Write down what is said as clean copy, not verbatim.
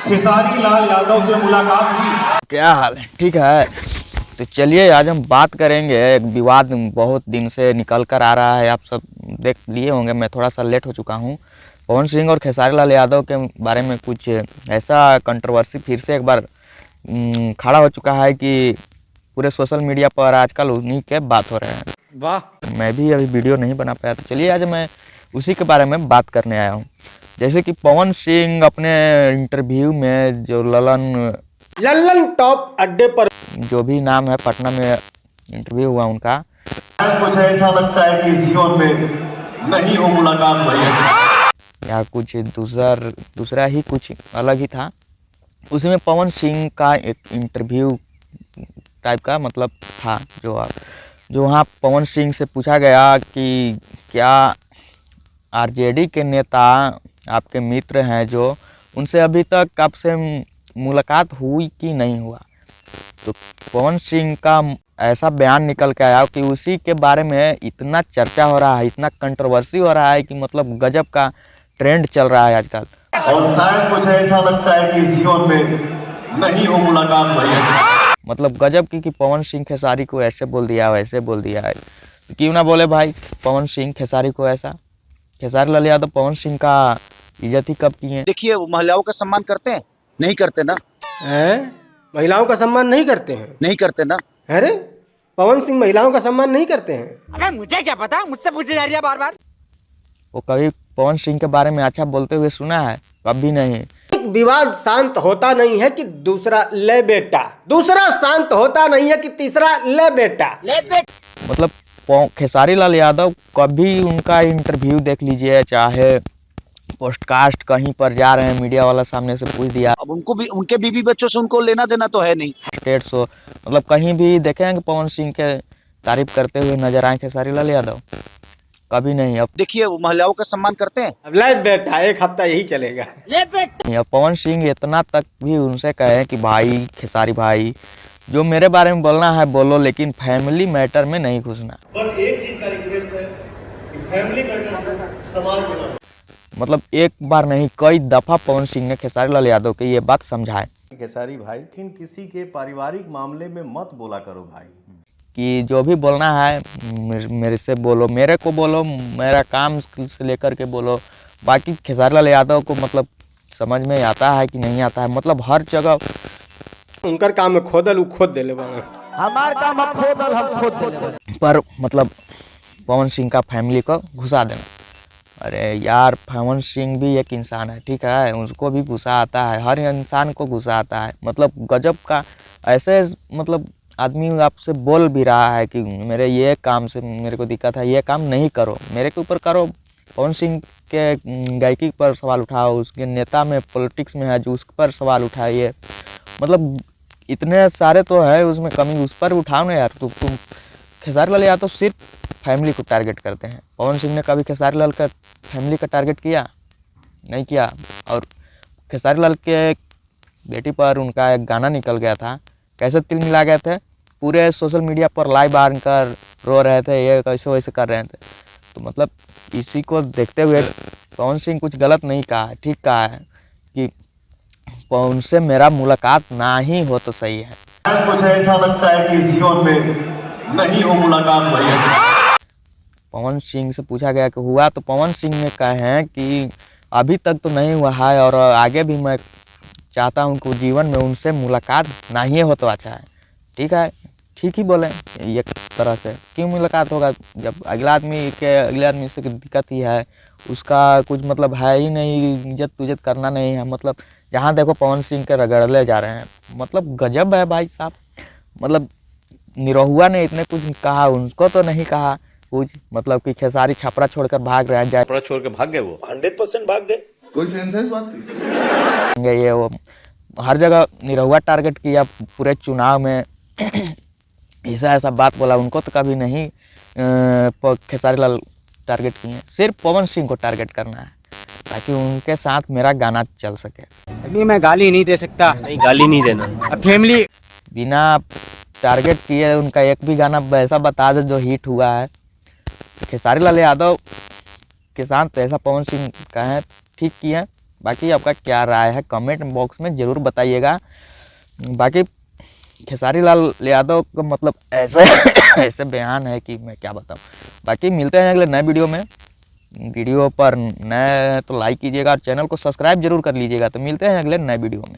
खेसारी लाल यादव से मुलाकात हुई। क्या हाल है? ठीक है, तो चलिए आज हम बात करेंगे। एक विवाद बहुत दिन से निकल कर आ रहा है, आप सब देख लिए होंगे। मैं थोड़ा सा लेट हो चुका हूँ। पवन सिंह और खेसारी लाल यादव के बारे में कुछ ऐसा कंट्रोवर्सी फिर से एक बार खड़ा हो चुका है कि पूरे सोशल मीडिया पर आजकल उन्हीं के बात हो रहे हैं। वाह। मैं भी अभी वीडियो नहीं बना पाया, तो चलिए आज मैं उसी के बारे में बात करने आया हूँ। जैसे कि पवन सिंह अपने इंटरव्यू में जो लल्लन टॉप अड्डे पर जो भी नाम है, पटना में इंटरव्यू हुआ उनका, कुछ ऐसा लगता है कि इस जीवन में नहीं हो मुलाकात वही या कुछ दूसरा ही कुछ अलग ही था। उसमें पवन सिंह का एक इंटरव्यू टाइप का मतलब था, जो वहाँ पवन सिंह से पूछा गया कि क्या आरजेडी के नेता आपके मित्र हैं जो उनसे अभी तक आपसे मुलाकात हुई कि नहीं हुआ। तो पवन सिंह का ऐसा बयान निकल के आया कि उसी के बारे में इतना चर्चा हो रहा है, इतना कंट्रोवर्सी हो रहा है कि मतलब गजब का ट्रेंड चल रहा है आजकल। और शायद कुछ ऐसा लगता है कि इस जीवन में नहीं हो मुलाकात वही मतलब गजब की पवन सिंह खेसारी को ऐसे बोल दिया, वैसे बोल दिया है। तो क्यों ना बोले भाई पवन सिंह खेसारी को ऐसा। खेसारी लाल यादव पवन सिंह का इज्जत ही कब की है। देखिए, वो महिलाओं का सम्मान करते हैं? नहीं करते ना। महिलाओं का सम्मान नहीं करते हैं? नहीं करते ना। अरे पवन सिंह महिलाओं का सम्मान नहीं करते हैं? अबे मुझे क्या पता, मुझसे पूछे जा रही है बार बार। वो कभी पवन सिंह के बारे में अच्छा बोलते हुए सुना है? कभी नहीं। एक विवाद शांत होता नहीं है कि दूसरा ले बेटा, दूसरा शांत होता नहीं है कि तीसरा ले बेटा। मतलब खेसारी लाल यादव कभी उनका इंटरव्यू देख लीजिए, चाहे पोस्टकास्ट कहीं पर जा रहे हैं, मीडिया वाला सामने से पूछ दिया, अब उनको भी, उनके बीवी बच्चों से उनको लेना देना तो है नहीं। स्टेट शो, मतलब कहीं भी देखेंगे पवन सिंह के तारीफ करते हुए नजर आए खेसारी लाल यादव? कभी नहीं। अब देखिए, वो महिलाओं का सम्मान करते हैं? अब ले बेटा एक हफ्ता यही चलेगा। अब पवन सिंह इतना तक भी उनसे कहे कि भाई खेसारी भाई, जो मेरे बारे में बोलना है बोलो, लेकिन फैमिली मैटर में नहीं घुसना। बट एक चीज का रिक्वेस्ट है कि फैमिली मैटर को समाज में ना। मतलब एक बार नहीं, कई दफा पवन सिंह ने खेसारी लाल यादव को ये बात समझाए खेसारी भाई, लेकिन किसी के पारिवारिक मामले में मत बोला करो भाई, कि जो भी बोलना है मेरे से बोलो, मेरे को बोलो, मेरा काम से लेकर के बोलो। बाकी खेसारी लाल यादव को मतलब समझ में आता है कि नहीं आता है, मतलब हर जगह उनकर काम में खोदल उ खोद देले बा। हमार काम है खोदल, हम खोद देले। पर मतलब पवन सिंह का फैमिली को घुसा देना। अरे यार, पवन सिंह भी एक इंसान है, ठीक है, उसको भी गुस्सा आता है, हर इंसान को गुस्सा आता है। मतलब गजब का ऐसे मतलब आदमी आपसे बोल भी रहा है कि मेरे ये काम से मेरे को दिक्कत है, ये काम नहीं करो, मेरे के ऊपर करो। पवन सिंह के गायकी पर सवाल उठाओ, उसके नेता में पॉलिटिक्स में है जो उस पर सवाल उठाइए। मतलब इतने सारे तो है उसमें कमी, उस पर उठाओ ना यार। तुम खेसारी लाल यादव सिर्फ फैमिली को टारगेट करते हैं। पवन सिंह ने कभी खेसारी लाल का फैमिली का टारगेट किया? नहीं किया। और खेसारी लाल के बेटी पर उनका एक गाना निकल गया था, कैसे तिल मिला गए थे, पूरे सोशल मीडिया पर लाइव आकर रो रहे थे, ये कैसे वैसे कर रहे थे। तो मतलब इसी को देखते हुए पवन सिंह कुछ गलत नहीं कहा है, ठीक कहा है कि उनसे मेरा मुलाकात ना ही हो तो सही है। शायद कुछ ऐसा लगता है कि इस जीवन में नहीं हो मुलाकात वही पवन सिंह से पूछा गया कि हुआ, तो पवन सिंह ने कहा है कि अभी तक तो नहीं हुआ है और आगे भी मैं चाहता हूं कि जीवन में उनसे मुलाकात ना ही हो तो अच्छा है। ठीक है, ठीक ही बोले एक तरह से। क्यों मुलाकात होगा जब अगले आदमी से दिक्कत ही है, उसका कुछ मतलब है ही नहीं, इज्जत तुजत करना नहीं है। मतलब जहाँ देखो पवन सिंह के रगड़ले जा रहे हैं, मतलब गजब है भाई साहब। मतलब निरहुआ ने इतने कुछ कहा, उनको तो नहीं कहा कुछ, मतलब कि खेसारी छपरा छोड़कर भाग रहे हैं, छपरा छोड़ के भाग गए, वो 100% भाग गए। कोई सेंस है इस बात की? ये वो हर जगह निरहुआ टारगेट किया पूरे चुनाव में। ऐसा बात बोला, उनको तो कभी नहीं खेसारी लाल टारगेट किए। सिर्फ पवन सिंह को टारगेट करना है ताकि उनके साथ मेरा गाना चल सके। अभी मैं गाली नहीं दे सकता। नहीं, गाली नहीं देना। अब फैमिली बिना टारगेट किए उनका एक भी गाना ऐसा बता दे जो हिट हुआ है। खेसारी लाल यादव के साथ ऐसा पवन सिंह का है, ठीक किया, बाकी आपका क्या राय है कमेंट बॉक्स में ज़रूर बताइएगा। बाकी खेसारी लाल यादव का मतलब ऐसे ऐसे बयान है कि मैं क्या बताऊँ। बाकी मिलते हैं अगले नए वीडियो में। वीडियो पर नए तो लाइक कीजिएगा और चैनल को सब्सक्राइब जरूर कर लीजिएगा। तो मिलते हैं अगले नए वीडियो में।